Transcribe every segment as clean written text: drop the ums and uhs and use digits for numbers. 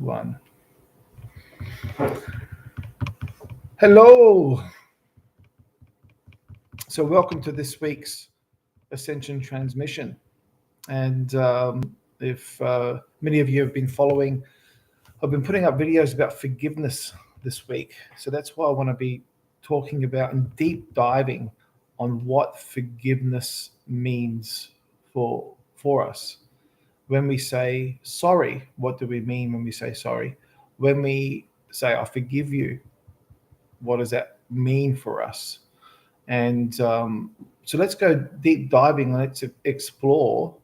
One. Hello. So welcome to this week's Ascension Transmission. And if many of you have been following, I've been putting up videos about forgiveness this week. So that's why I want to be talking about and deep diving on what forgiveness means for us. When we say sorry, what do we mean when we say sorry? When we say, I forgive you, what does that mean for us? And so let's go deep diving. Let's explore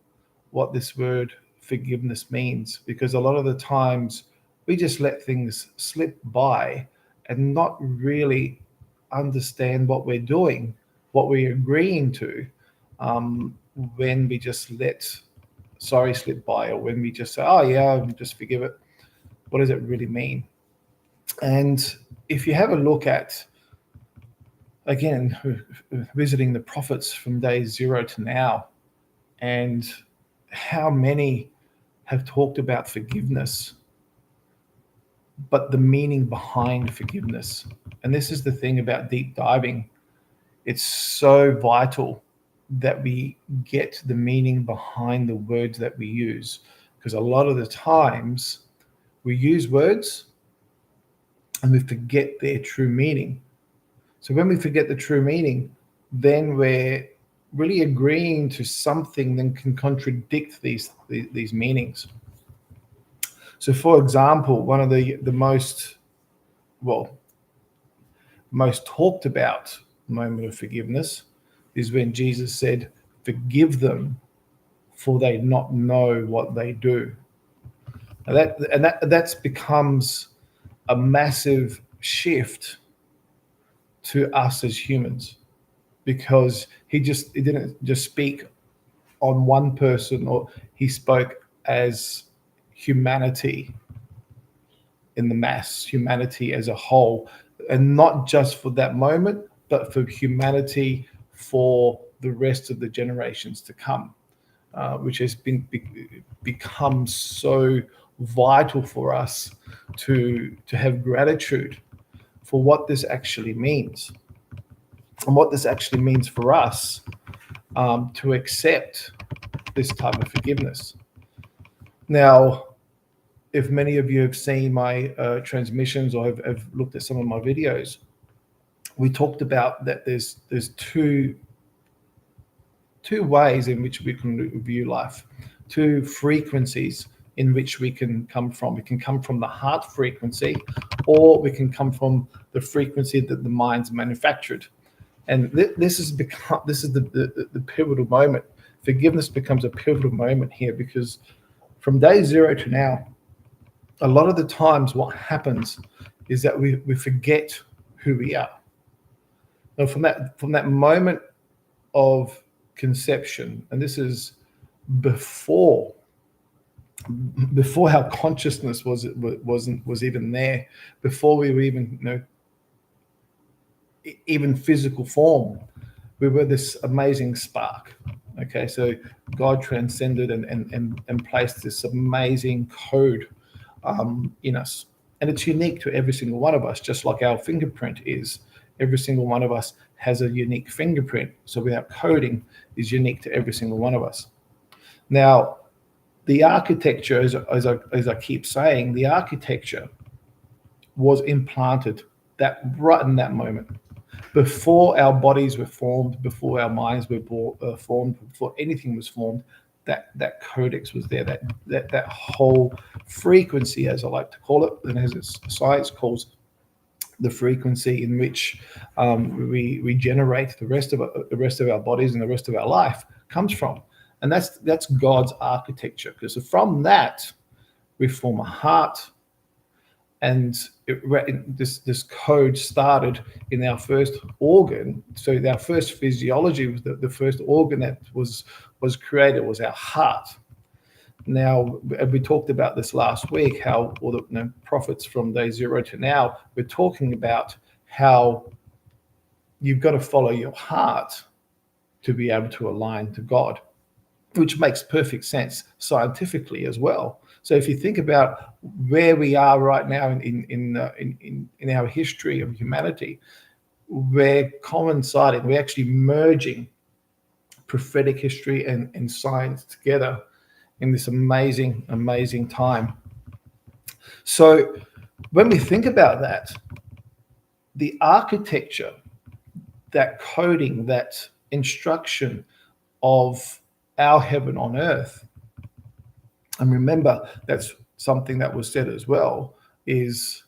what this word forgiveness means, because a lot of the times we just let things slip by and not really understand what we're doing, what we're agreeing to, when we just let sorry slip by, or when we just say, oh yeah, I'll just forgive it. What does it really mean? And if you have a look at, again, visiting the prophets from day 0 to now, and how many have talked about forgiveness, but the meaning behind forgiveness. And this is the thing about deep diving. It's so vital that we get the meaning behind the words that we use, because a lot of the times we use words and we forget their true meaning. So when we forget the true meaning, then we're really agreeing to something that can contradict these meanings. So, for example, one of the most talked about moment of forgiveness is when Jesus said, "Forgive them, for they not know what they do." Now that becomes a massive shift to us as humans, because he didn't just speak on one person, or he spoke as humanity in the mass, humanity as a whole, and not just for that moment, but for humanity for the rest of the generations to come, which has become so vital for us to have gratitude for what this actually means, and what this actually means for us, to accept this type of forgiveness. Now, if many of you have seen my transmissions, or have looked at some of my videos, we talked about that there's two ways in which we can view life, two frequencies in which we can come from. We can come from the heart frequency, or we can come from the frequency that the mind's manufactured. And this is the pivotal moment. Forgiveness becomes a pivotal moment here, because from day 0 to now, a lot of the times what happens is that we forget who we are. Now, from that moment of conception, and this is before our consciousness was even there, before we were even physical form, we were this amazing spark. Okay, so God transcended and placed this amazing code in us, and it's unique to every single one of us, just like our fingerprint is. Every single one of us has a unique fingerprint, so our coding is unique to every single one of us. Now, the architecture, as I keep saying, the architecture was implanted right in that moment, before our bodies were formed, before our minds were formed, before anything was formed. That codex was there, that whole frequency, as I like to call it, and as science calls the frequency in which we generate the rest of our bodies and the rest of our life, comes from. And that's God's architecture, because from that we form a heart, and this code started in our first organ. So our first physiology was the first organ that was created was our heart. Now, we talked about this last week, how all the prophets from day 0 to now, we're talking about how you've got to follow your heart to be able to align to God, which makes perfect sense scientifically as well. So if you think about where we are right now in our history of humanity, we're coinciding, we're actually merging prophetic history and science together in this amazing time. So when we think about that, the architecture, that coding, that instruction of our heaven on earth, and remember that's something that was said as well, is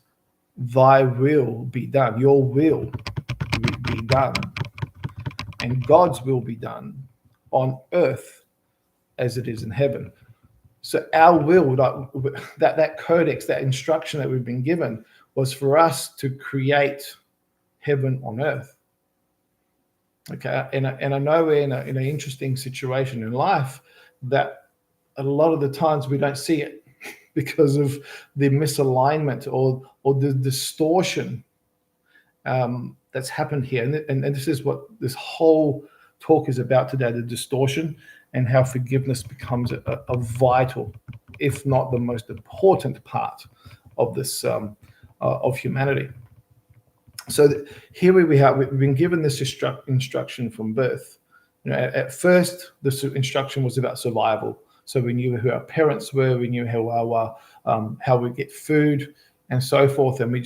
thy will be done, your will be done, and God's will be done on earth as it is in heaven. So our will, that codex, that instruction that we've been given, was for us to create heaven on earth. Okay, and I know we're in an interesting situation in life that a lot of the times we don't see it because of the misalignment or the distortion that's happened here. And this is what this whole talk is about today, the distortion and how forgiveness becomes a vital, if not the most important part of this of humanity. So here we've been given this instruction from birth. At first, this instruction was about survival. So we knew who our parents were, we knew how we get food and so forth, and we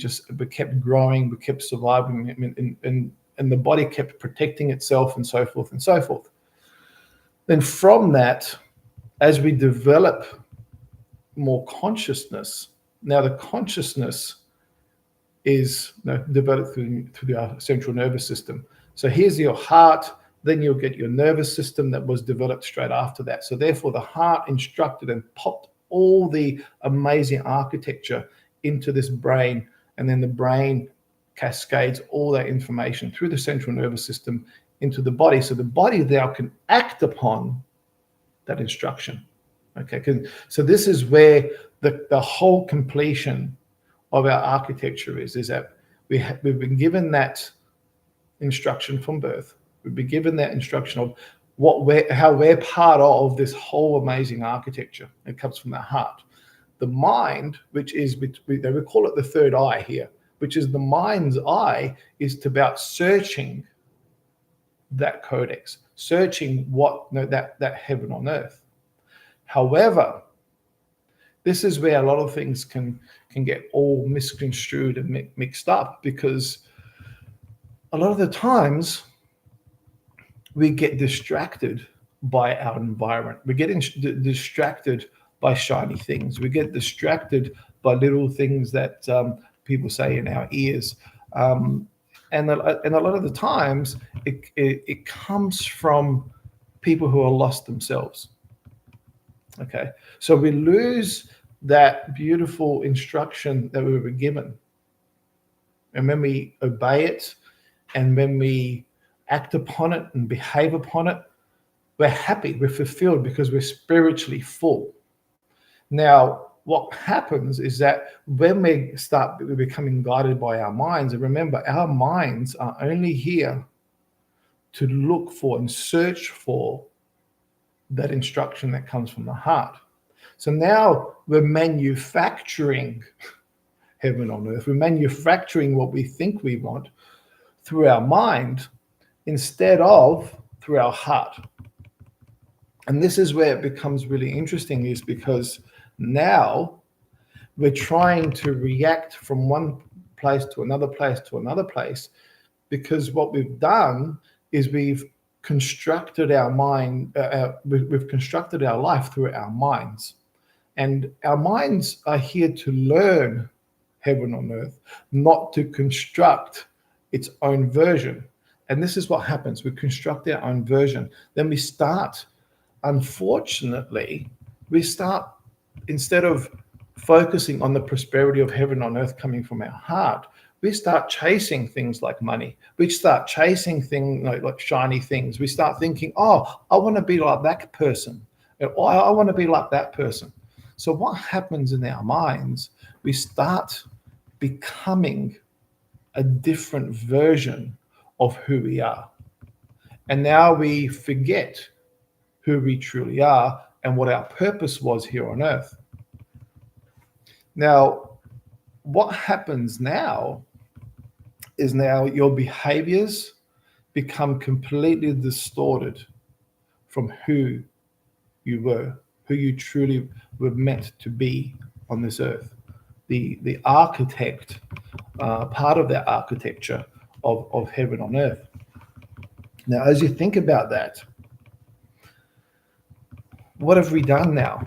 kept growing, we kept surviving, and the body kept protecting itself and so forth and so forth. Then from that, as we develop more consciousness, now the consciousness is developed through our central nervous system. So here's your heart, then you'll get your nervous system that was developed straight after that. So therefore the heart instructed and popped all the amazing architecture into this brain, and then the brain cascades all that information through the central nervous system into the body. So the body now can act upon that instruction. Okay, so this is where the whole completion of our architecture is that we've been given that instruction from birth. We've been given that instruction of how we're part of this whole amazing architecture. It comes from our heart. The mind, which is, we call it the third eye here, which is the mind's eye, is about searching that codex, searching that heaven on earth. However, this is where a lot of things can get all misconstrued and mixed up, because a lot of the times we get distracted by our environment. We get distracted by shiny things. We get distracted by little things that people say in our ears. And a lot of the times it comes from people who are lost themselves. Okay, so we lose that beautiful instruction that we were given. And when we obey it and when we act upon it and behave upon it, we're happy, we're fulfilled, because we're spiritually full. Now, what happens is that when we're becoming guided by our minds, and remember, our minds are only here to look for and search for that instruction that comes from the heart. So now we're manufacturing heaven on earth. We're manufacturing what we think we want through our mind instead of through our heart. And this is where it becomes really interesting, is because now we're trying to react from one place to another place to another place, because what we've done is we've constructed our mind, we've constructed our life through our minds. And our minds are here to learn heaven on earth, not to construct its own version. And this is what happens. We construct our own version. Then we start, unfortunately, instead of focusing on the prosperity of heaven on earth coming from our heart, we start chasing things like money. We start chasing things like shiny things. We start thinking, oh, I want to be like that person. Or I want to be like that person. So what happens in our minds? We start becoming a different version of who we are. And now we forget who we truly are and what our purpose was here on earth. Now, what happens now is now your behaviors become completely distorted from who you were, who you truly were meant to be on this earth. The architect, part of that architecture of heaven on earth. Now, as you think about that, what have we done now?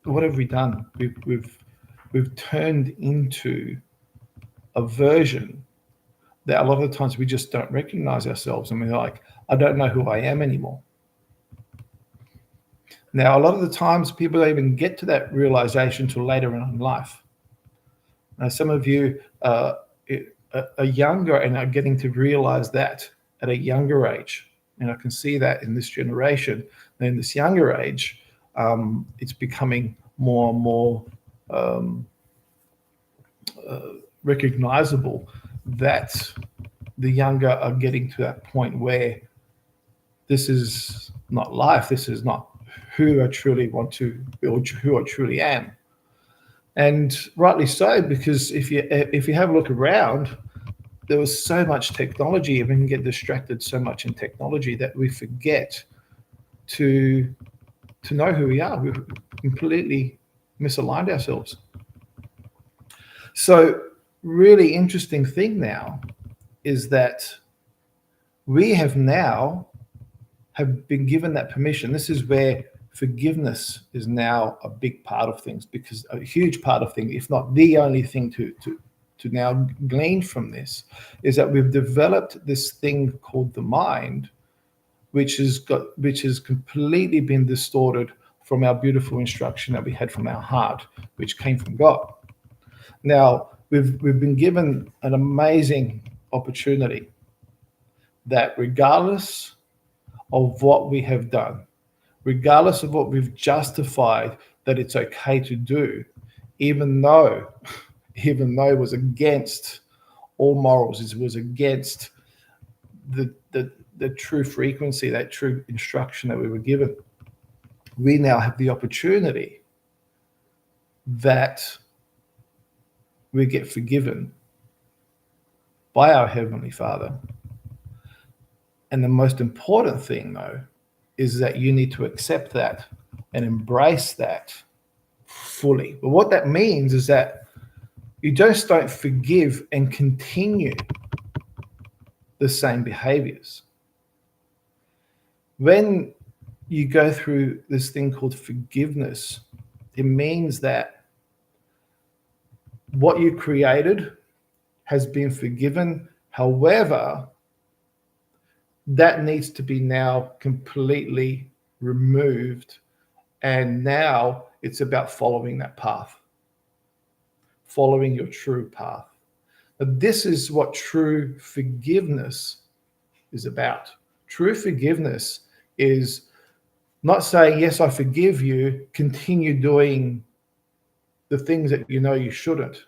What have we done? We've turned into a version that a lot of the times we just don't recognize ourselves, and we're like, I don't know who I am anymore. Now, a lot of the times people don't even get to that realization till later on in life. Now, some of you are younger and are getting to realize that at a younger age. And I can see that in this generation. And in this younger age, it's becoming more and more recognizable that the younger are getting to that point where this is not life. This is not who I truly want to be, or who I truly am. And rightly so, because if you have a look around, there was so much technology, and we can get distracted so much in technology that we forget to know who we are. We've completely misaligned ourselves. So, really interesting thing now is that we have been given that permission. This is where forgiveness is now a big part of things, because a huge part of things, if not the only thing to now glean from this, is that we've developed this thing called the mind, which has completely been distorted from our beautiful instruction that we had from our heart, which came from God. Now, we've been given an amazing opportunity that regardless of what we have done, regardless of what we've justified that it's okay to do, even though it was against all morals, it was against the true frequency, that true instruction that we were given, we now have the opportunity that we get forgiven by our Heavenly Father. And the most important thing, though, is that you need to accept that and embrace that fully. But what that means is that you just don't forgive and continue the same behaviors. When you go through this thing called forgiveness, it means that what you created has been forgiven. However, that needs to be now completely removed. And now it's about following that path, following your true path. But this is what true forgiveness is about. True forgiveness is not saying, yes, I forgive you, continue doing the things that you know you shouldn't.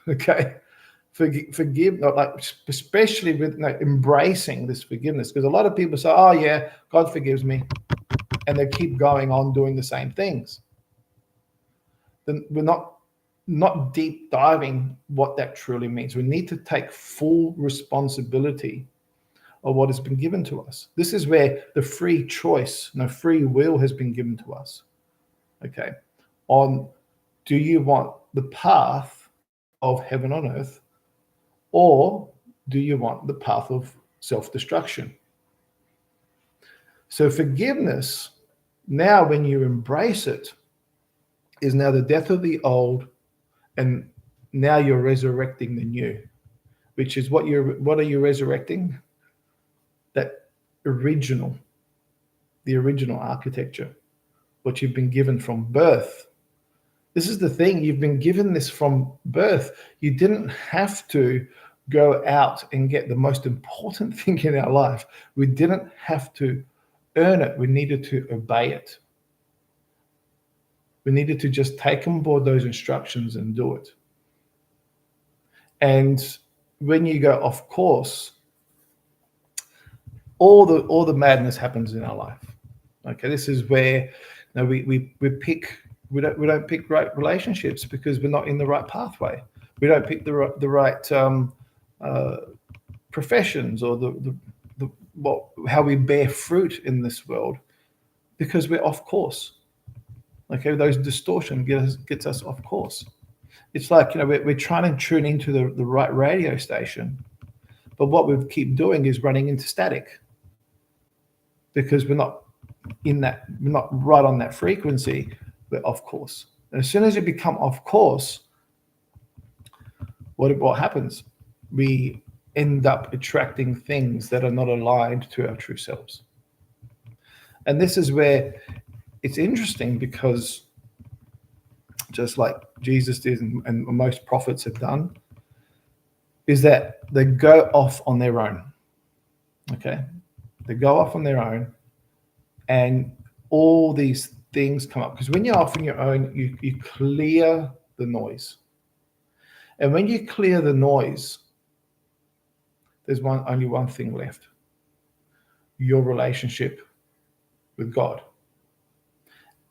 Okay? Forgive, like, especially with embracing this forgiveness, because a lot of people say, oh yeah, God forgives me, and they keep going on doing the same things. Then we're not deep diving what that truly means. We need to take full responsibility of what has been given to us. This is where the free choice, free will has been given to us. Okay, on do you want the path of heaven on earth, or do you want the path of self-destruction? So forgiveness, now when you embrace it, is now the death of the old, and now you're resurrecting the new, which is what are you resurrecting? That the original architecture, what you've been given from birth. This is the thing, you've been given this from birth. You didn't have to go out and get the most important thing in our life. We didn't have to earn it. We needed to obey it. We needed to just take on board those instructions and do it. And when you go off course, all the madness happens in our life. Okay, this is where we pick We don't pick right relationships because we're not in the right pathway. We don't pick the right professions or how we bear fruit in this world because we're off course. Okay, those distortion gets us off course. It's like, we're trying to tune into the right radio station, but what we keep doing is running into static because we're not right on that frequency. We're off course. And as soon as you become off course, what happens? We end up attracting things that are not aligned to our true selves. And this is where it's interesting because just like Jesus did and most prophets have done, is that they go off on their own. Okay? They go off on their own and all these things come up. Because when you're off on your own, you clear the noise. And when you clear the noise, there's only one thing left. Your relationship with God.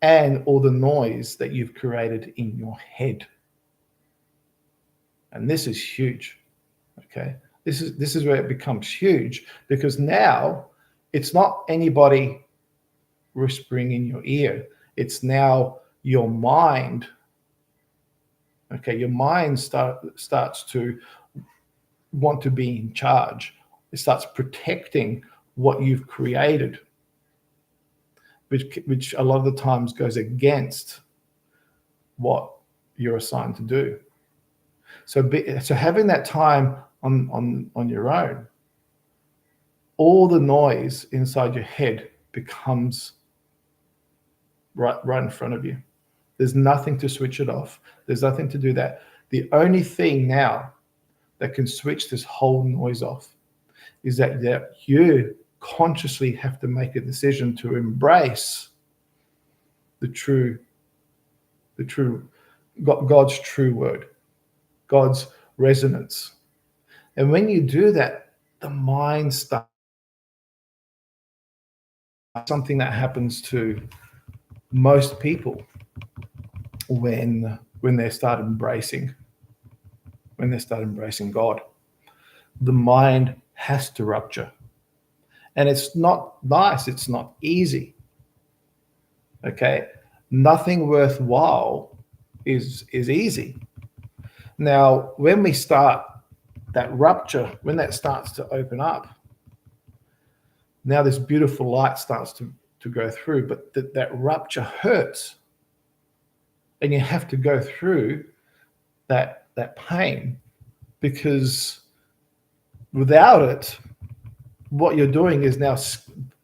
And all the noise that you've created in your head. And this is huge. Okay? This is where it becomes huge because now it's not anybody whispering in your ear. It's now your mind. Okay, your mind starts to want to be in charge. It starts protecting what you've created, which a lot of the times goes against what you're assigned to do. So having that time on your own, all the noise inside your head becomes right in front of you. There's nothing to switch it off. There's nothing to do that. The only thing now that can switch this whole noise off is that you consciously have to make a decision to embrace God's true word, God's resonance. And when you do that, the mind starts. Something that happens to most people when they start embracing God, the mind has to rupture. And it's not nice, it's not easy. Okay? Nothing worthwhile is easy. Now, when we start that rupture, when that starts to open up, now this beautiful light starts to go through, but that rupture hurts. And you have to go through that pain, because without it, what you're doing is now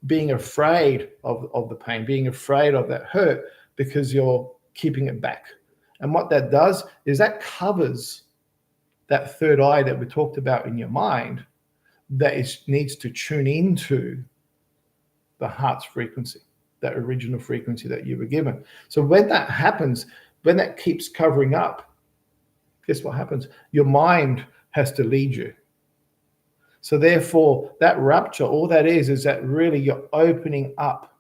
being afraid of the pain, being afraid of that hurt, because you're keeping it back. And what that does is that covers that third eye that we talked about in your mind that needs to tune into the heart's frequency, that original frequency that you were given. So when that happens, when that keeps covering up, guess what happens? Your mind has to lead you. So therefore, that rupture, all that is that really you're opening up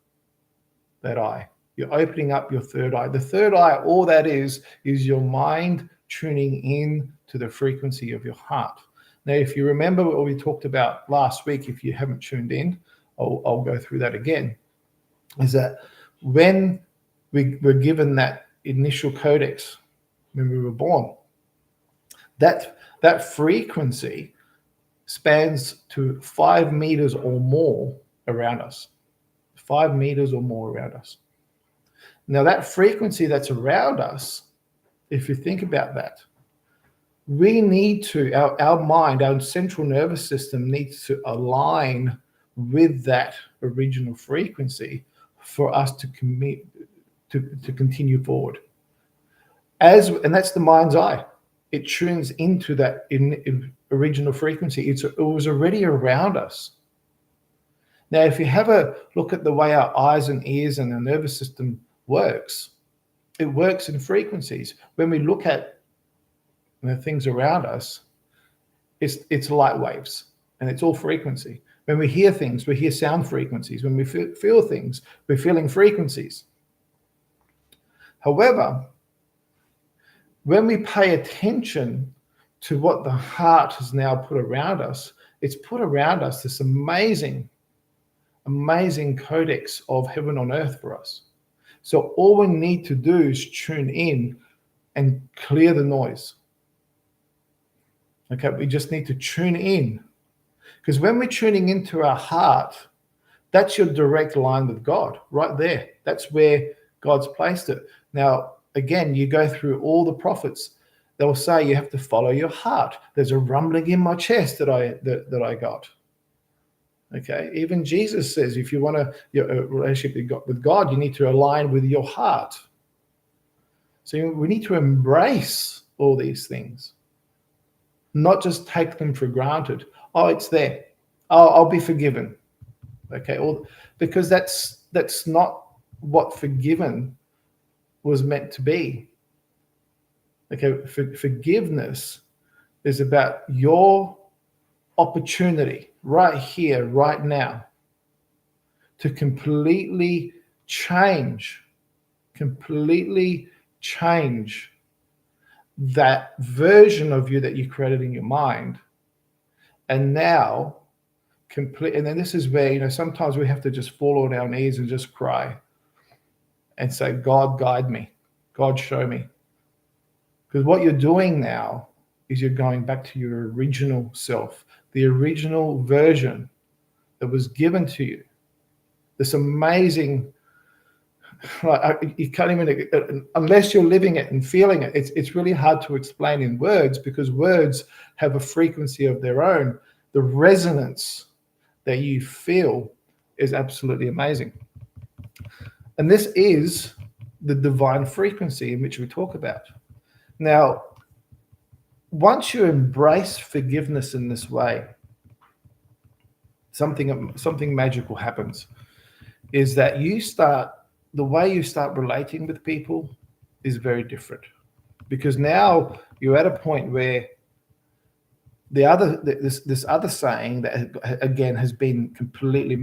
that eye. You're opening up your third eye. The third eye, all that is your mind tuning in to the frequency of your heart. Now, if you remember what we talked about last week, if you haven't tuned in, I'll go through that again, is that when we were given that initial codex, when we were born, that frequency spans to 5 meters or more around us. 5 meters or more around us. Now, that frequency that's around us, if you think about that, we need to, our mind, our central nervous system needs to align with that original frequency for us to continue forward. And that's the mind's eye. It tunes into that in original frequency. It was already around us. Now, if you have a look at the way our eyes and ears and our nervous system works, it works in frequencies. When we look at the things around us, it's light waves, and it's all frequency. When we hear things, we hear sound frequencies. When we feel things, we're feeling frequencies. However, when we pay attention to what the heart has now put around us, it's put around us this amazing codex of heaven on earth for us. So all we need to do is tune in and clear the noise. Okay, we just need to tune in. Because when we're tuning into our heart, that's your direct line with God, right there. That's where God's placed it. Now, again, you go through all the prophets. They'll say you have to follow your heart. There's a rumbling in my chest that I got. Okay, even Jesus says if you want a relationship with God, you need to align with your heart. So we need to embrace all these things, not just take them for granted. Oh, it's there. Oh, I'll be forgiven. Okay, because that's not what forgiven was meant to be. Okay, forgiveness is about your opportunity right here, right now, to completely change that version of you that you created in your mind. And now, and then this is where, sometimes we have to just fall on our knees and just cry and say, God, guide me. God, show me. Because what you're doing now is you're going back to your original self, the original version that was given to you. This amazing, you can't even, unless you're living it and feeling it, it's really hard to explain in words, because words have a frequency of their own. The resonance that you feel is absolutely amazing. And this is the divine frequency in which we talk about. Now, once you embrace forgiveness in this way, something magical happens, is that the way you start relating with people is very different. Because now you're at a point where this other saying that again has been completely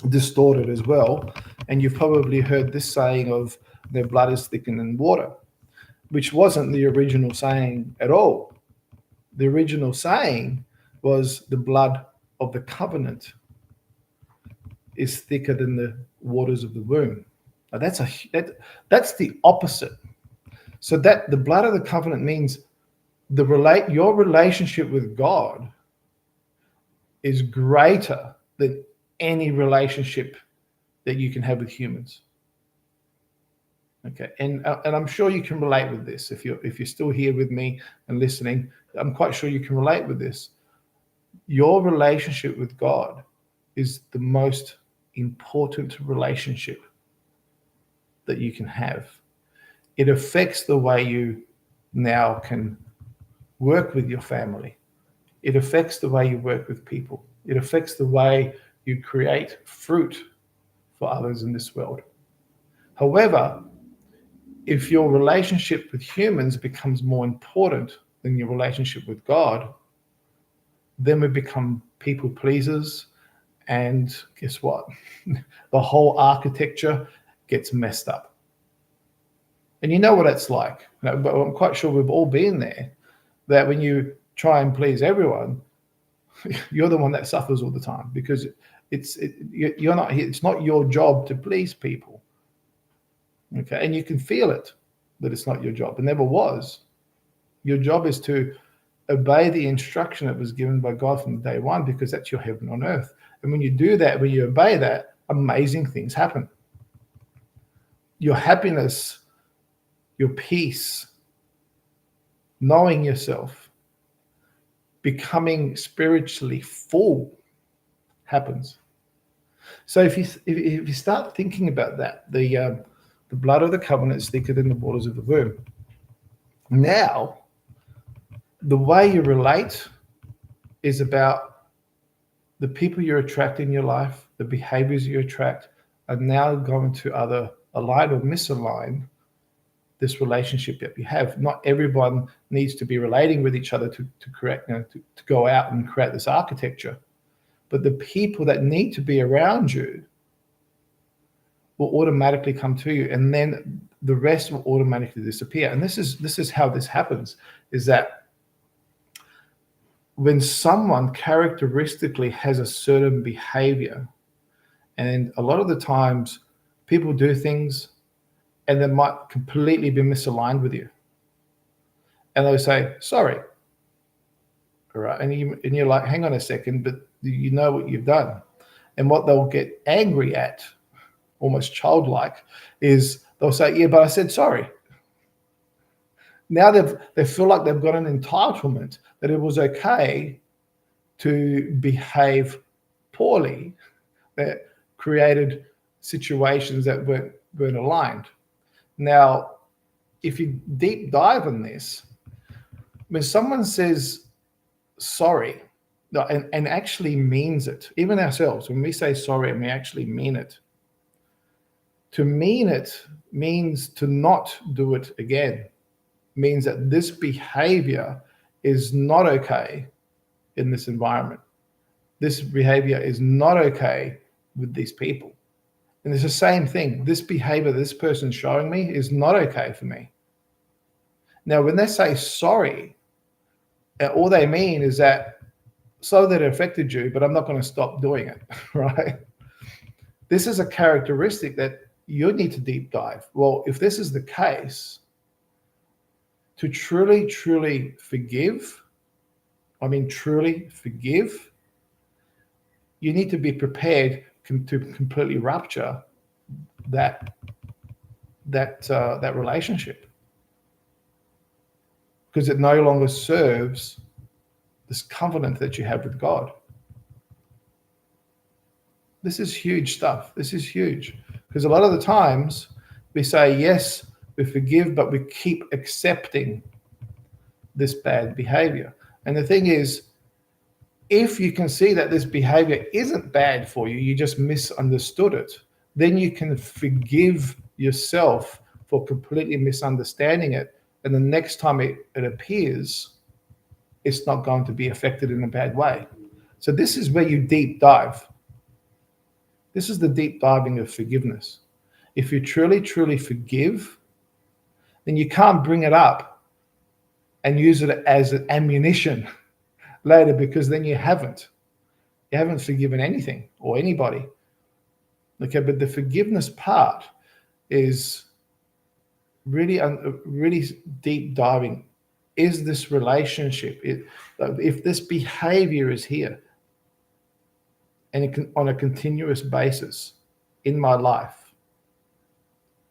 distorted as well, and you've probably heard this saying of their blood is thicker than water, which wasn't the original saying at all. The original saying was the blood of the covenant is thicker than the waters of the womb. Now that's the opposite. So that the blood of the covenant means your relationship with God is greater than any relationship that you can have with humans. Okay, and I'm sure you can relate with this. If you're still here with me and listening, I'm quite sure you can relate with this. Your relationship with God is the most important relationship that you can have. It affects the way you now can work with your family. It affects the way you work with people. It affects the way you create fruit for others in this world. However, if your relationship with humans becomes more important than your relationship with God, then we become people pleasers, and guess what? The whole architecture gets messed up. And you know what it's like. But I'm quite sure we've all been there, that when you try and please everyone, you're the one that suffers all the time, because it's not your job to please people. Okay, and you can feel it, that it's not your job. It never was. Your job is to obey the instruction that was given by God from day one, because that's your heaven on earth. And when you do that, when you obey that, amazing things happen. Your happiness, your peace, knowing yourself, becoming spiritually full happens. So if you start thinking about that, the blood of the covenant is thicker than the waters of the womb. Now, the way you relate is about the people you attract in your life, the behaviors you attract are now going to either align or misalign this relationship that we have. Not everyone needs to be relating with each other to create, to go out and create this architecture. But the people that need to be around you will automatically come to you, and then the rest will automatically disappear. And this is how this happens, is that when someone characteristically has a certain behavior, and a lot of the times people do things and they might completely be misaligned with you, and they'll say sorry, all right, and you're like, hang on a second, but you know what you've done. And what they'll get angry at, almost childlike, is they'll say, yeah, but I said sorry. Now they feel like they've got an entitlement that it was okay to behave poorly, that created situations that weren't aligned. Now, if you deep dive in this, when someone says sorry, and actually means it, even ourselves, when we say sorry and we actually mean it, to mean it means to not do it again, means that this behavior is not okay in this environment. This behavior is not okay with these people. And it's the same thing. This behavior this person's showing me is not okay for me. Now, when they say sorry, all they mean is that, so that it affected you, but I'm not going to stop doing it, right? This is a characteristic that you need to deep dive. Well, if this is the case, to truly, truly forgive, truly forgive, you need to be prepared to completely rupture that relationship, because it no longer serves this covenant that you have with God. This is huge stuff. This is huge, because a lot of the times we say, yes, we forgive, but we keep accepting this bad behavior. And the thing is, if you can see that this behavior isn't bad for you, you just misunderstood it, then you can forgive yourself for completely misunderstanding it. And the next time it appears, it's not going to be affected in a bad way. So this is where you deep dive. This is the deep diving of forgiveness. If you truly, truly forgive, then you can't bring it up and use it as an ammunition later, because then you haven't forgiven anything or anybody. Okay, but the forgiveness part is really deep diving. Is this relationship, if this behavior is here and it can, on a continuous basis in my life,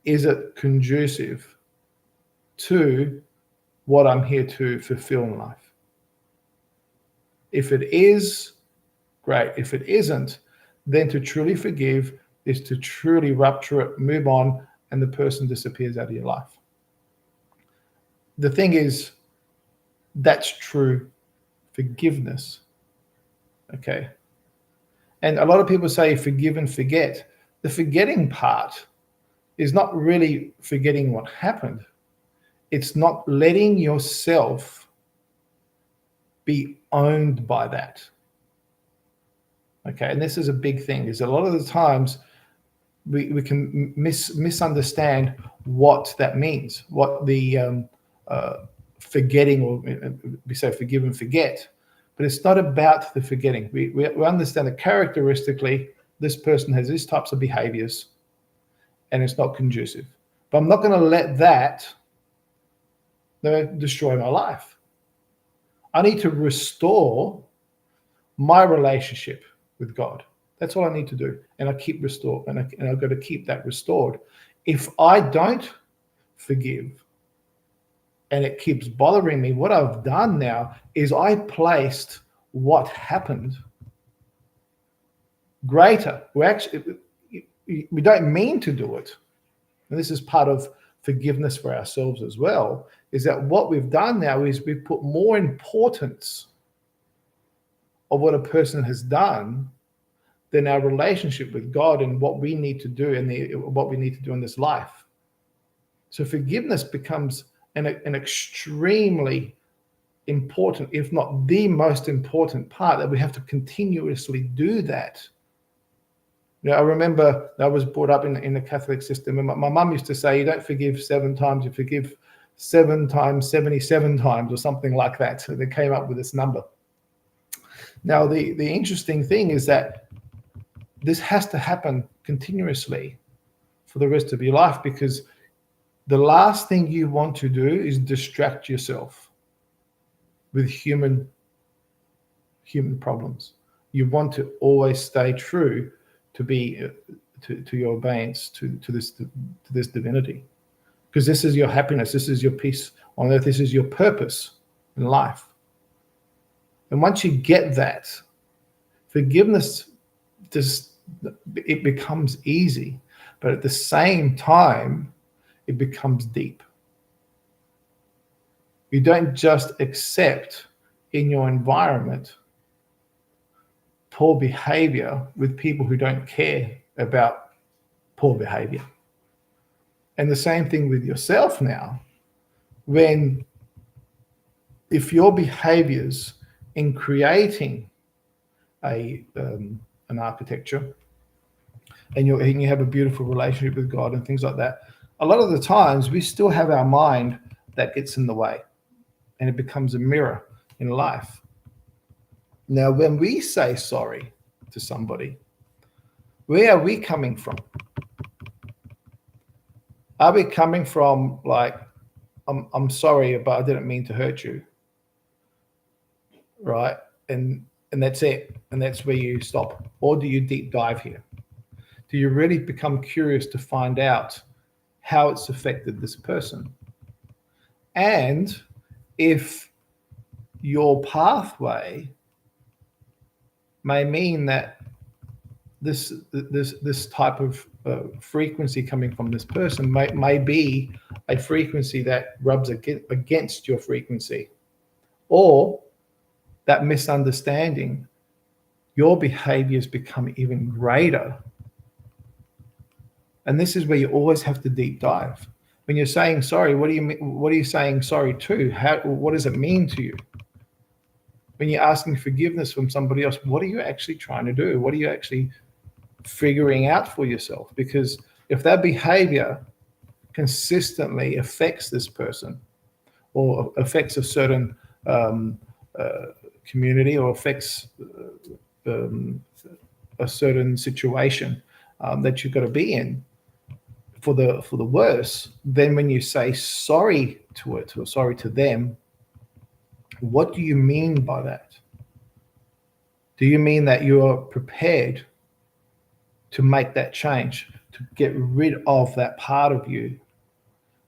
is it conducive to what I'm here to fulfill in life? If it is, great. If it isn't, then to truly forgive is to truly rupture it, move on, and the person disappears out of your life. The thing is, that's true forgiveness. Okay. And a lot of people say forgive and forget. The forgetting part is not really forgetting what happened. It's not letting yourself be owned by that. Okay, and this is a big thing, is a lot of the times we can misunderstand what that means, what the forgetting, or we say forgive and forget, but it's not about the forgetting. We understand that characteristically this person has these types of behaviors and it's not conducive. But I'm not going to let that destroy my life. I need to restore my relationship with God. That's all I need to do. And I keep restore, and I've got to keep that restored. If I don't forgive and it keeps bothering me, what I've done now is I placed what happened greater. We don't mean to do it. And this is part of forgiveness for ourselves as well, is that what we've done now is we've put more importance of what a person has done than our relationship with God and what we need to do what we need to do in this life. So forgiveness becomes an extremely important, if not the most important part, that we have to continuously do that. I remember I was brought up in the Catholic system, and my mum used to say, you don't forgive 7 times, you forgive 7 times 77 times, or something like that. So they came up with this number. Now, the interesting thing is that this has to happen continuously for the rest of your life, because the last thing you want to do is distract yourself with human problems. You want to always stay true to your obedience to this divinity, because this is your happiness, this is your peace on earth, this is your purpose in life. And once you get that, forgiveness it becomes easy, but at the same time it becomes deep. You don't just accept in your environment poor behavior with people who don't care about poor behavior. And the same thing with yourself now. If your behaviors in creating an architecture, and you have a beautiful relationship with God and things like that, a lot of the times we still have our mind that gets in the way, and it becomes a mirror in life. Now, when we say sorry to somebody, where are we coming from? Are we coming from like, I'm sorry, but I didn't mean to hurt you, right? And that's it, and that's where you stop? Or do you deep dive here? Do you really become curious to find out how it's affected this person? And if your pathway may mean that this type of frequency coming from this person may be a frequency that rubs against your frequency, or that misunderstanding, your behaviors become even greater. And this is where you always have to deep dive. When you're saying sorry, what do you mean? What are you saying sorry to? What does it mean to you? When you're asking forgiveness from somebody else, what are you actually trying to do? What are you actually figuring out for yourself? Because if that behavior consistently affects this person, or affects a certain community, or affects a certain situation that you've got to be in for the worse, then when you say sorry to it, or sorry to them, what do you mean by that? Do you mean that you are prepared to make that change, to get rid of that part of you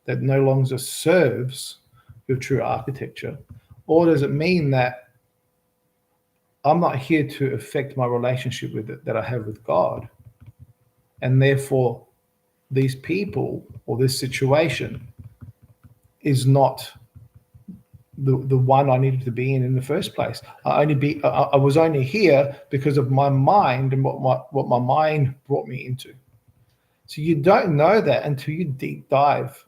that no longer serves your true architecture? Or does it mean that I'm not here to affect my relationship with it that I have with God, and therefore these people or this situation is not the one I needed to be in the first place? I was only here because of my mind and what my mind brought me into. So you don't know that until you deep dive.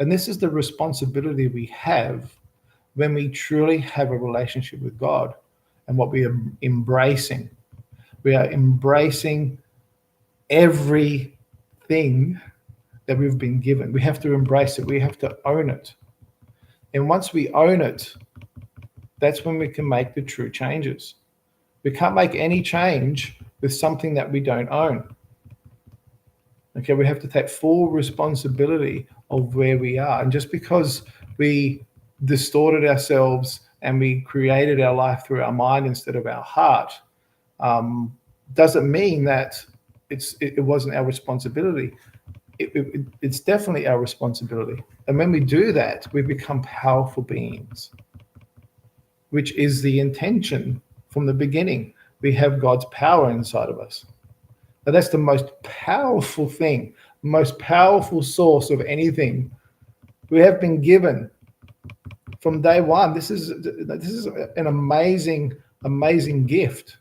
And this is the responsibility we have when we truly have a relationship with God, and what we are embracing. We are embracing everything that we've been given. We have to embrace it. We have to own it. And once we own it, that's when we can make the true changes. We can't make any change with something that we don't own. Okay, we have to take full responsibility of where we are. And just because we distorted ourselves and we created our life through our mind instead of our heart, doesn't mean that it wasn't our responsibility. It's definitely our responsibility. And when we do that, we become powerful beings, which is the intention from the beginning. We have God's power inside of us. But that's the most powerful thing, most powerful source of anything we have been given from day one. This is an amazing gift.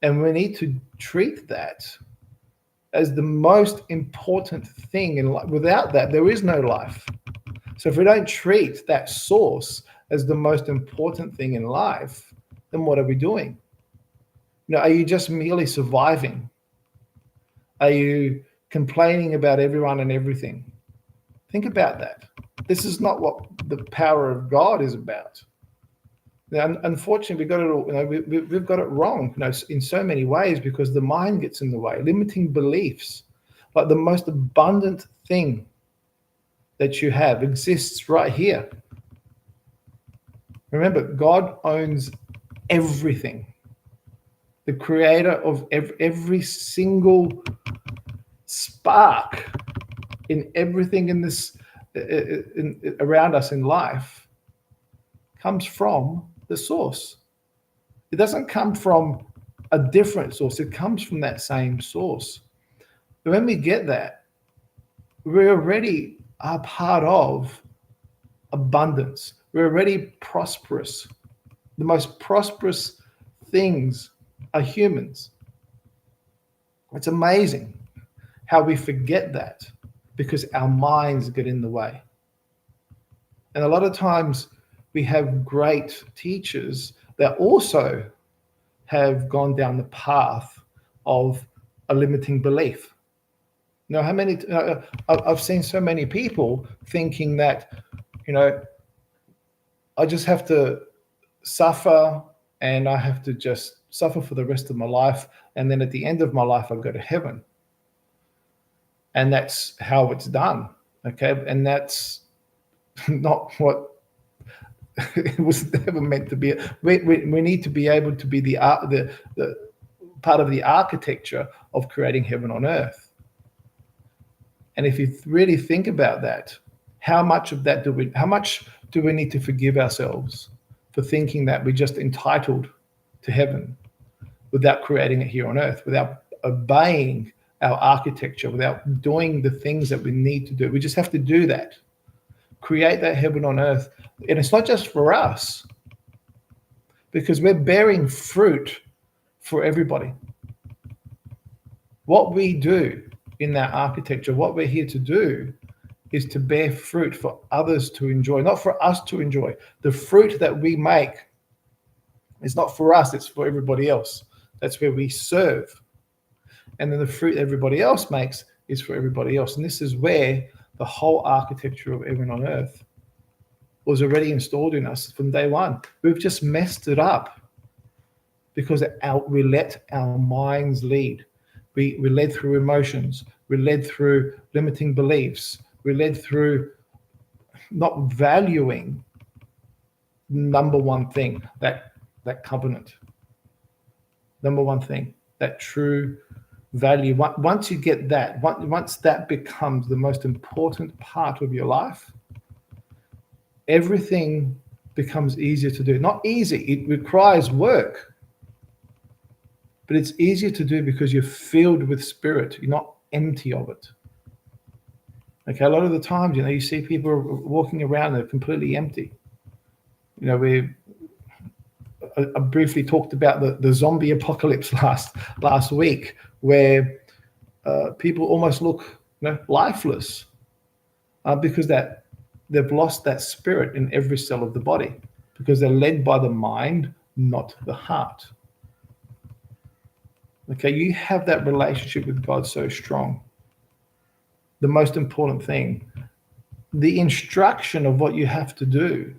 And we need to treat that as the most important thing in life. Without that, there is no life. So if we don't treat that source as the most important thing in life, then what are we doing? Are you just merely surviving? Are you complaining about everyone and everything? Think about that. This is not what the power of God is about. Now, unfortunately, we got it all. We've got it wrong. In so many ways, because the mind gets in the way, limiting beliefs. Like the most abundant thing that you have exists right here. Remember, God owns everything. The creator of every single spark in everything in this around us in life comes from the source. It doesn't come from a different source. It comes from that same source. But when we get that, we already are part of abundance. We're already prosperous. The most prosperous things are humans. It's amazing how we forget that because our minds get in the way. And a lot of times we have great teachers that also have gone down the path of a limiting belief. How many? I've seen so many people thinking that, I just have to suffer and I have to just suffer for the rest of my life. And then at the end of my life, I go to heaven. And that's how it's done. Okay. And that's not what it was never meant to be. We need to be able to be the part of the architecture of creating heaven on earth. And if you really think about that, how much do we need to forgive ourselves for thinking that we're just entitled to heaven without creating it here on earth, without obeying our architecture, without doing the things that we need to do? We just have to do that. Create that heaven on earth. And it's not just for us, because we're bearing fruit for everybody. What we do in that architecture, what we're here to do is to bear fruit for others to enjoy, not for us to enjoy. The fruit that we make is not for us, it's for everybody else. That's where we serve. And then the fruit everybody else makes is for everybody else. And this is where the whole architecture of heaven on earth was already installed in us from day one. We've just messed it up because we let our minds lead. We led through emotions. We led through limiting beliefs. We led through not valuing number one thing, that covenant. Number one thing, that true value. Once you get that, once that becomes the most important part of your life, everything becomes easier to do. Not easy, it requires work. But it's easier to do because you're filled with spirit. You're not empty of it. Okay, a lot of the times, you see people walking around, they're completely empty. I briefly talked about the zombie apocalypse last week, where people almost look lifeless because that they've lost that spirit in every cell of the body, because they're led by the mind, not the heart. Okay, you have that relationship with God so strong. The most important thing, the instruction of what you have to do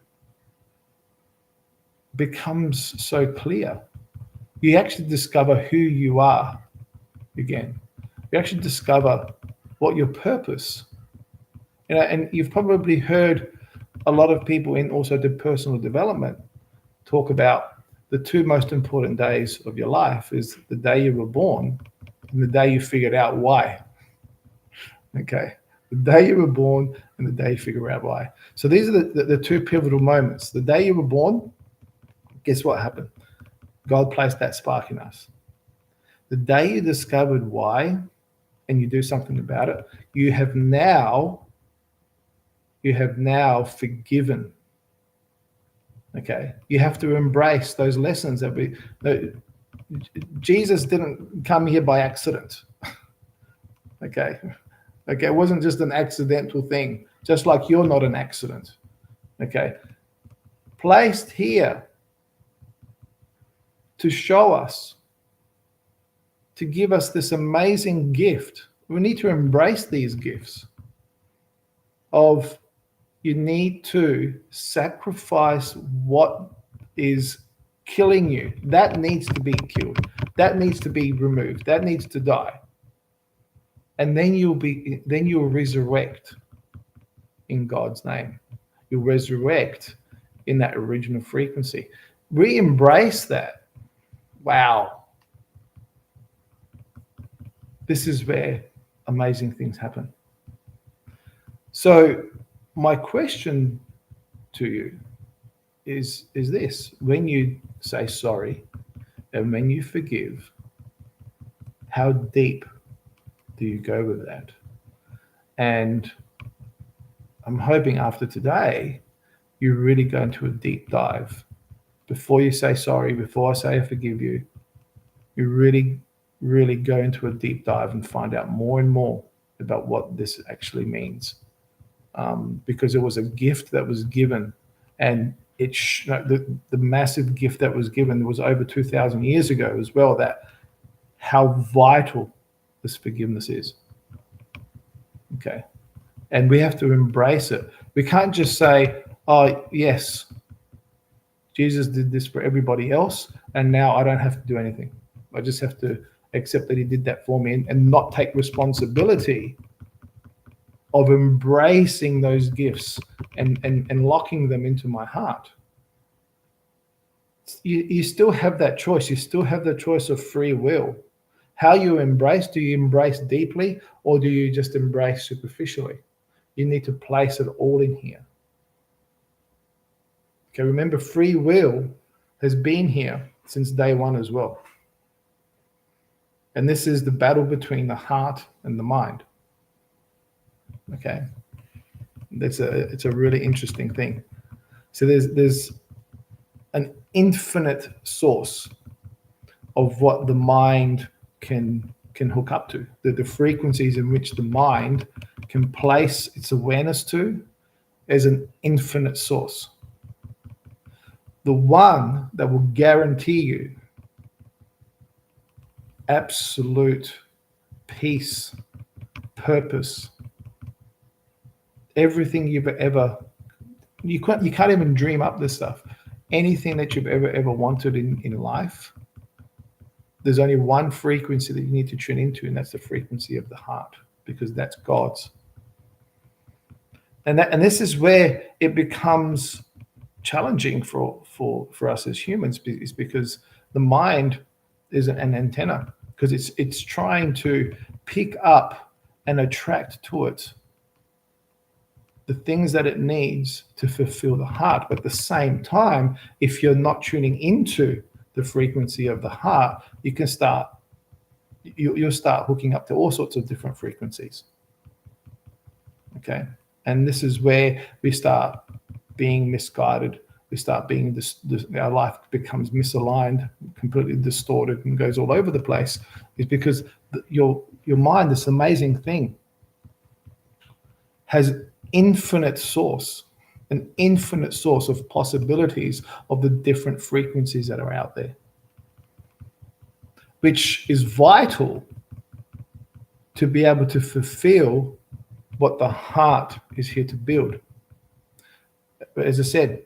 becomes so clear. You actually discover who you are again. You actually discover what your purpose. And you've probably heard a lot of people in also the personal development talk about the two most important days of your life is the day you were born and the day you figured out why. Okay, the day you were born and the day you figure out why. So these are the two pivotal moments. The day you were born, guess what happened? God placed that spark in us. The day you discovered why and you do something about it, you have now forgiven. Okay, you have to embrace those lessons that Jesus didn't come here by accident. Okay, it wasn't just an accidental thing, just like you're not an accident. Okay, placed here to show us to give us this amazing gift. We need to embrace these gifts of you need to sacrifice what is killing you. That needs to be killed. That needs to be removed. That needs to die. And then you'll resurrect in God's name. You'll resurrect in that original frequency. We embrace that. Wow. This is where amazing things happen. So my question to you is this: when you say sorry and when you forgive, how deep do you go with that? And I'm hoping after today, you really go into a deep dive. Before you say sorry, before I say I forgive you, you really, really go into a deep dive and find out more and more about what this actually means. Because it was a gift that was given, and the massive gift that was given was over 2,000 years ago as well, that how vital this forgiveness is. Okay. And we have to embrace it. We can't just say, oh, yes, Jesus did this for everybody else, and now I don't have to do anything. I just have to accept that he did that for me and not take responsibility of embracing those gifts and locking them into my heart. You still have that choice. You still have the choice of free will. How you embrace, do you embrace deeply or do you just embrace superficially? You need to place it all in here. Okay, remember, free will has been here since day one as well. And this is the battle between the heart and the mind. Okay, it's a really interesting thing. So there's an infinite source of what the mind can hook up to. The frequencies in which the mind can place its awareness to is an infinite source. The one that will guarantee you absolute peace, purpose, everything you've ever, you can't even dream up this stuff. Anything that you've ever wanted in life, there's only one frequency that you need to tune into, and that's the frequency of the heart, because that's God's. And this is where it becomes challenging for us as humans, is because the mind is an antenna, because it's trying to pick up and attract to it the things that it needs to fulfill the heart. But at the same time, if you're not tuning into the frequency of the heart, you'll start hooking up to all sorts of different frequencies. Okay, and this is where we start being misguided. We start being our life becomes misaligned, completely distorted, and goes all over the place. Is because your mind, this amazing thing, has an infinite source of possibilities of the different frequencies that are out there, which is vital to be able to fulfill what the heart is here to build. But as I said,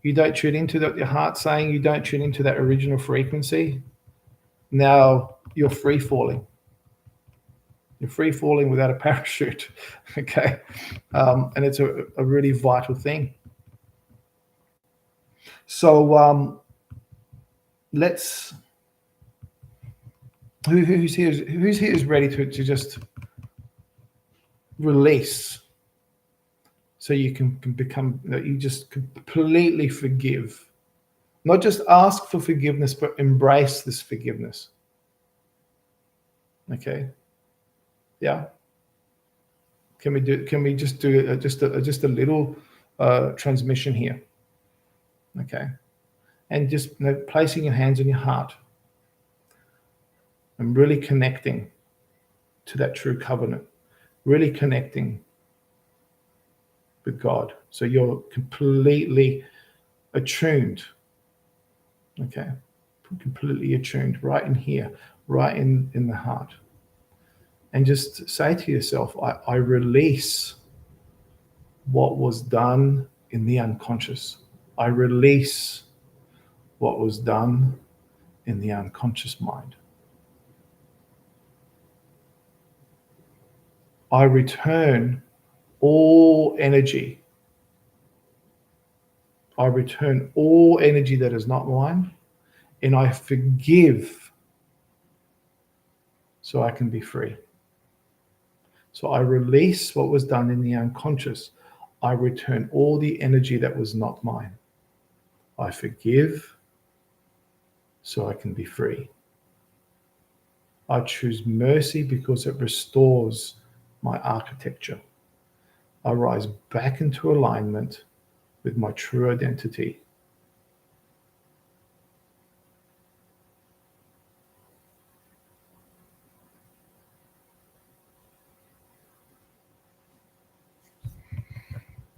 you don't tune into your heart saying, you don't tune into that original frequency, now you're free falling. You're free falling without a parachute, okay? And it's a really vital thing. So let's, who's here is ready to just release, so you can become, you just completely forgive. Not just ask for forgiveness, but embrace this forgiveness. Okay? Yeah. Can we just do just a little transmission here? Okay. And just placing your hands on your heart and really connecting to that true covenant, really connecting with God. So you're completely attuned. Okay. Completely attuned right in here, right in the heart. And just say to yourself, I release what was done in the unconscious. I release what was done in the unconscious mind. I return all energy. I return all energy that is not mine, and I forgive so I can be free. So I release what was done in the unconscious. I return all the energy that was not mine. I forgive so I can be free. I choose mercy because it restores my architecture. I rise back into alignment with my true identity.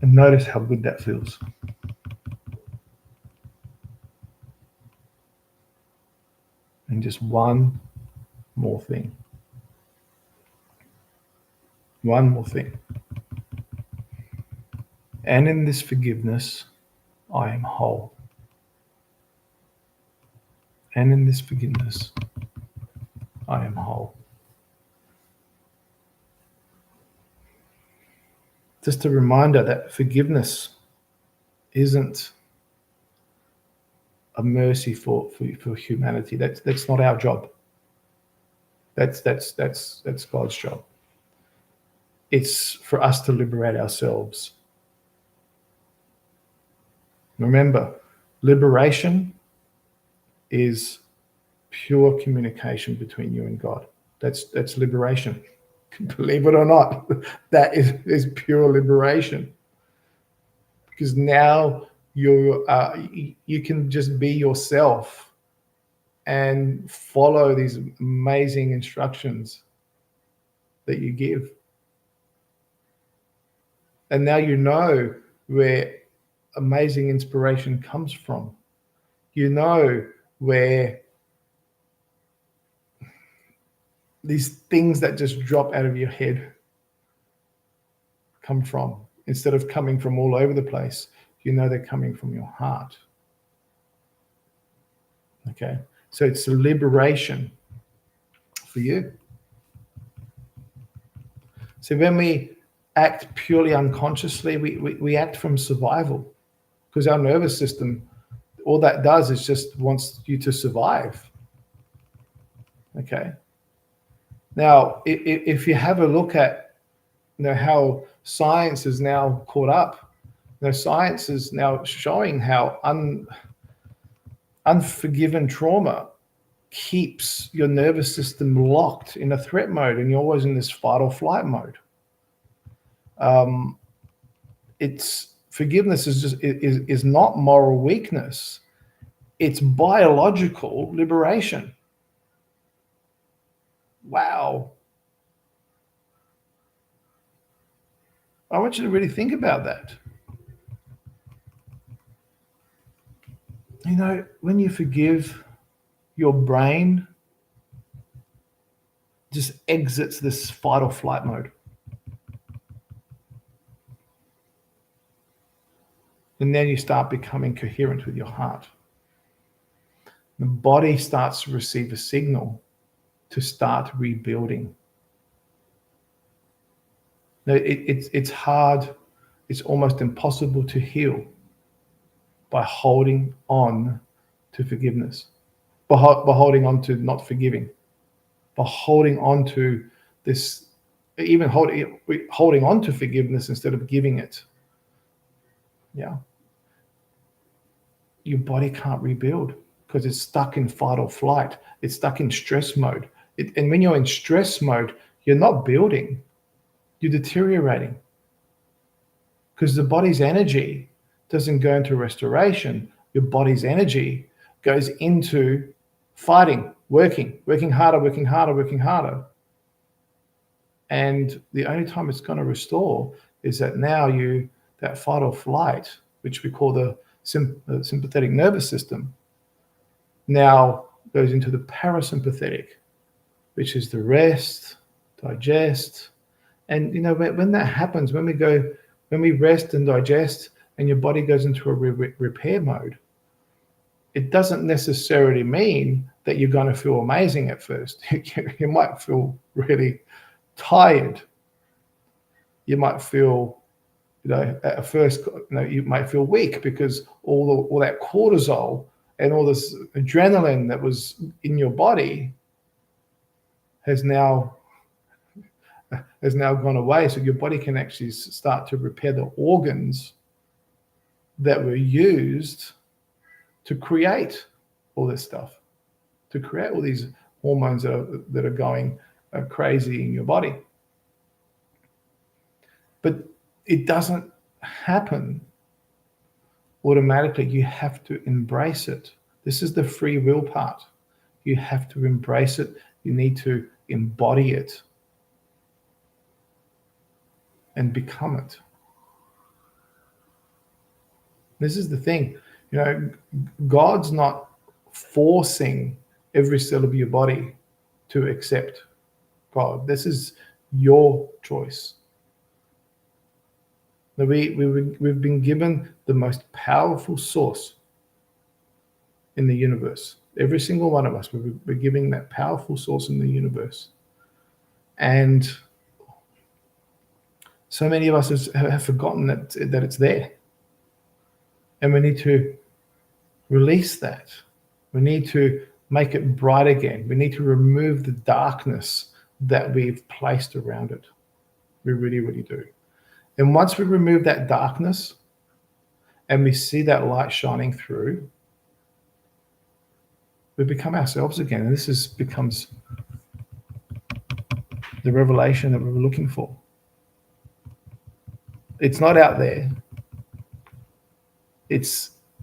And notice how good that feels. And just one more thing. One more thing. And in this forgiveness, I am whole. And in this forgiveness, I am whole. Just a reminder that forgiveness isn't a mercy for humanity. That's not our job. That's God's job. It's for us to liberate ourselves. Remember, liberation is pure communication between you and God. That's liberation. Believe it or not, that is pure liberation. Because now you can just be yourself and follow these amazing instructions that you give. And now you know where amazing inspiration comes from. You know where these things that just drop out of your head come from. Instead of coming from all over the place, you know they're coming from your heart. Okay? So it's a liberation for you. So when we act purely unconsciously, we act from survival, because our nervous system, all that does is just wants you to survive. Okay? Now, if you have a look at how science is now caught up, science is now showing how unforgiven trauma keeps your nervous system locked in a threat mode, and you're always in this fight or flight mode. It's forgiveness is not moral weakness. It's biological liberation. Wow. I want you to really think about that. When you forgive, your brain just exits this fight or flight mode. And then you start becoming coherent with your heart. The body starts to receive a signal to start rebuilding. Now, it's hard, it's almost impossible to heal by holding on to forgiveness, by holding on to not forgiving, by holding on to this, even holding on to forgiveness instead of giving it. Yeah. Your body can't rebuild because it's stuck in fight or flight. It's stuck in stress mode. And when you're in stress mode, you're not building, you're deteriorating, because the body's energy doesn't go into restoration. Your body's energy goes into fighting, working harder. And the only time it's going to restore is that now that fight or flight, which we call the sympathetic nervous system, now goes into the parasympathetic, which is to rest, digest. And when that happens, when we rest and digest, and your body goes into a repair mode, it doesn't necessarily mean that you're going to feel amazing at first. You might feel really tired. You might feel, at first, you might feel weak because all that cortisol and all this adrenaline that was in your body has now gone away. So your body can actually start to repair the organs that were used to create all this stuff, to create all these hormones that are going crazy in your body. But it doesn't happen automatically. You have to embrace it. This is the free will part. You have to embrace it. You need to embody it and become it. This is the thing. God's not forcing every cell of your body to accept God. This is your choice. We've been given the most powerful source in the universe. Every single one of us, we're giving that powerful source in the universe. And so many of us have forgotten that it's there. And we need to release that. We need to make it bright again. We need to remove the darkness that we've placed around it. We really, really do. And once we remove that darkness and we see that light shining through, we become ourselves again. And this becomes the revelation that we were looking for. It's not out there. It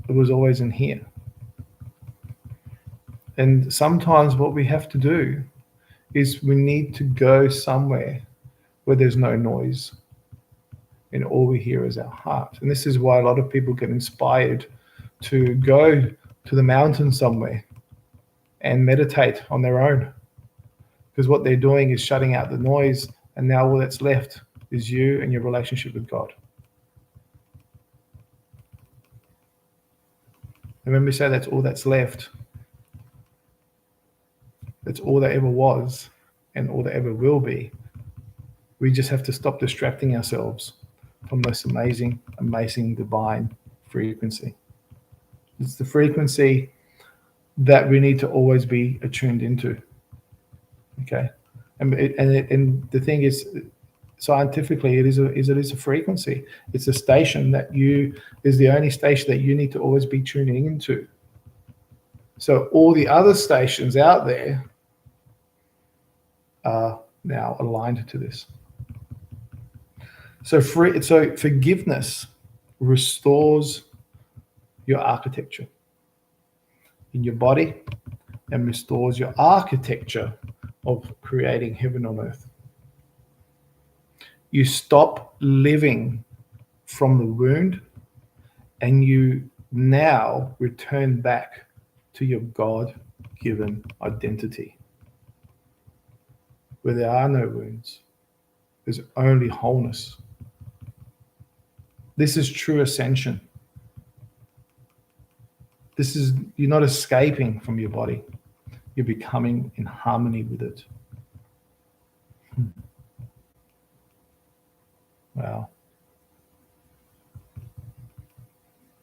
was always in here. And sometimes what we have to do is we need to go somewhere where there's no noise and all we hear is our heart. And this is why a lot of people get inspired to go to the mountain somewhere and meditate on their own, because what they're doing is shutting out the noise, and now all that's left is you and your relationship with God. And when we say that's all that's left, that's all that ever was and all that ever will be, we just have to stop distracting ourselves from this amazing, amazing divine frequency. It's the frequency that we need to always be attuned into. Okay, and the thing is, scientifically, it is a frequency. It's a station that is the only station that you need to always be tuning into. So all the other stations out there are now aligned to this. So forgiveness restores your architecture in your body and restores your architecture of creating heaven on earth. You stop living from the wound and you now return back to your God-given identity, where there are no wounds. There's only wholeness. This is true ascension. You're not escaping from your body. You're becoming in harmony with it. Wow.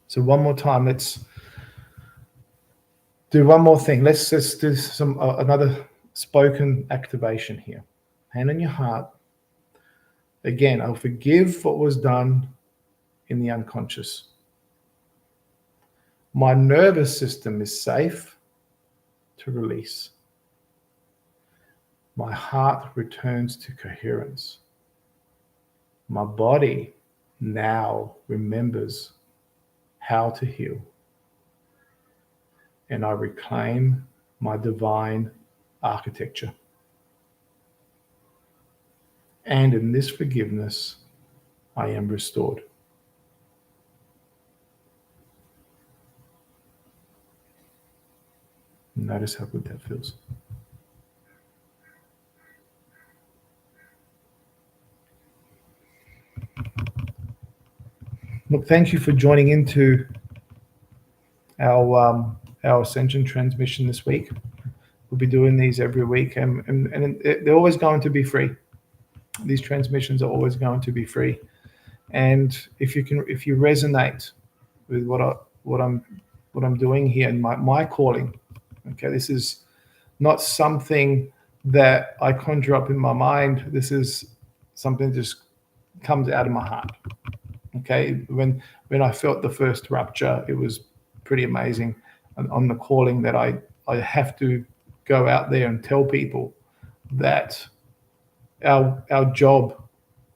So one more time, let's do one more thing. Let's just do another spoken activation here. Hand on your heart. Again, I'll forgive what was done in the unconscious. My nervous system is safe to release. My heart returns to coherence. My body now remembers how to heal. And I reclaim my divine architecture. And in this forgiveness, I am restored. Notice how good that feels. thank you for joining into our Ascension transmission this week. We'll be doing these every week, and they're always going to be free. These transmissions are always going to be free. And if you resonate with what I'm doing here and my calling, okay, this is not something that I conjure up in my mind. This is something that just comes out of my heart. Okay, when I felt the first rupture, it was pretty amazing. And on the calling that I have to go out there and tell people that our job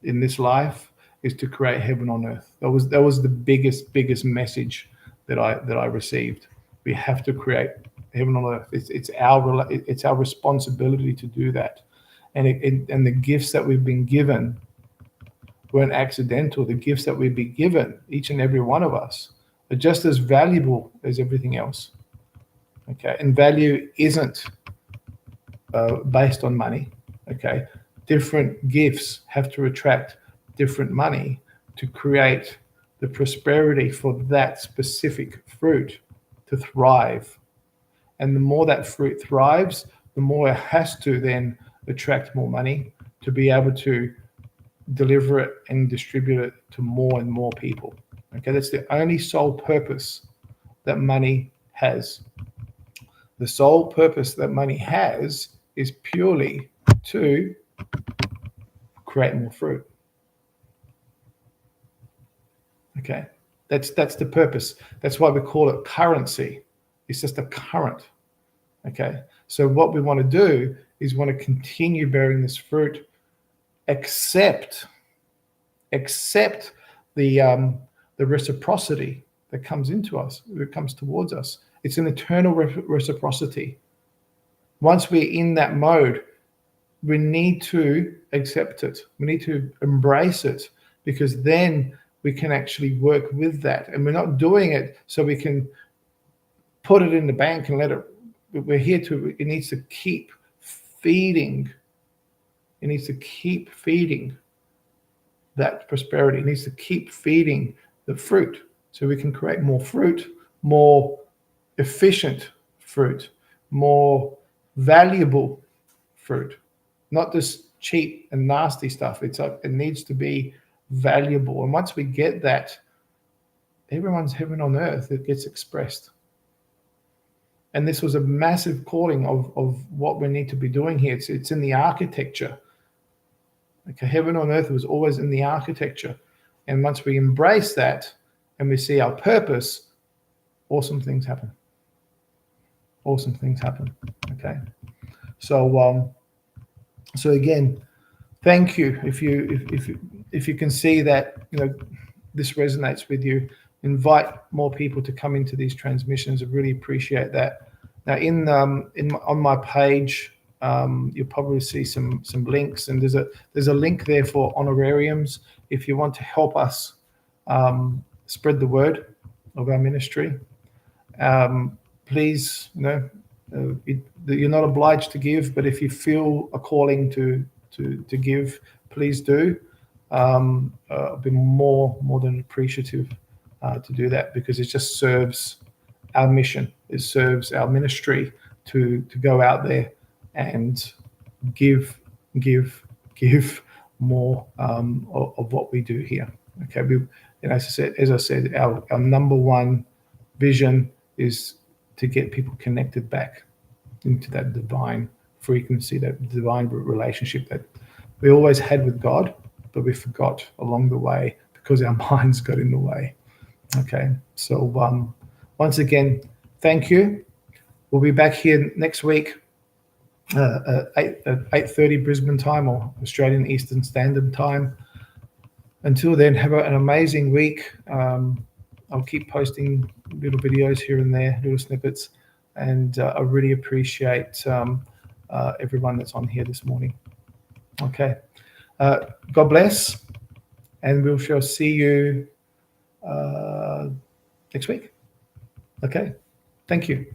in this life is to create heaven on earth. That was the biggest message that I received. We have to create heaven on earth. It's our responsibility to do that, and the gifts that we've been given weren't accidental. The gifts that we've been given, each and every one of us, are just as valuable as everything else. Okay, and value isn't based on money. Okay, different gifts have to attract different money to create the prosperity for that specific fruit to thrive. And the more that fruit thrives, the more it has to then attract more money to be able to deliver it and distribute it to more and more people. Okay, that's the only sole purpose that money has. The sole purpose that money has is purely to create more fruit. Okay, that's the purpose. That's why we call it currency. It's just a current. Okay, so what we want to do is want to continue bearing this fruit, accept the reciprocity that comes into us, that comes towards us. It's an eternal reciprocity. Once we're in that mode, we need to accept it. We need to embrace it, because then we can actually work with that. And we're not doing it so we can put it in the bank and let it. We're here to. It needs to keep feeding. It needs to keep feeding that prosperity. It needs to keep feeding the fruit, so we can create more fruit, more efficient fruit, more valuable fruit, not just cheap and nasty stuff. It needs to be valuable. And once we get that, everyone's heaven on earth. It gets expressed. And this was a massive calling of what we need to be doing here. It's in the architecture. Okay, heaven on earth was always in the architecture. And once we embrace that and we see our purpose, awesome things happen. Awesome things happen. Okay. So again, thank you. If you can see that, this resonates with you, invite more people to come into these transmissions. I really appreciate that. Now, on my page, you'll probably see some links, and there's a link there for honorariums if you want to help us spread the word of our ministry. Please, you're not obliged to give, but if you feel a calling to give, please do. I'll be more than appreciative to do that, because it just serves our mission. It serves our ministry to go out there and give more of what we do here. Okay, as I said, our number one vision is to get people connected back into that divine frequency, that divine relationship that we always had with God, but we forgot along the way because our minds got in the way. Okay, so once again, thank you. We'll be back here next week at 8:30 Brisbane time, or Australian Eastern Standard Time. Until then, have an amazing week. I'll keep posting little videos here and there, little snippets, and I really appreciate everyone that's on here this morning. Okay, God bless, and we shall see you next week. Okay, thank you.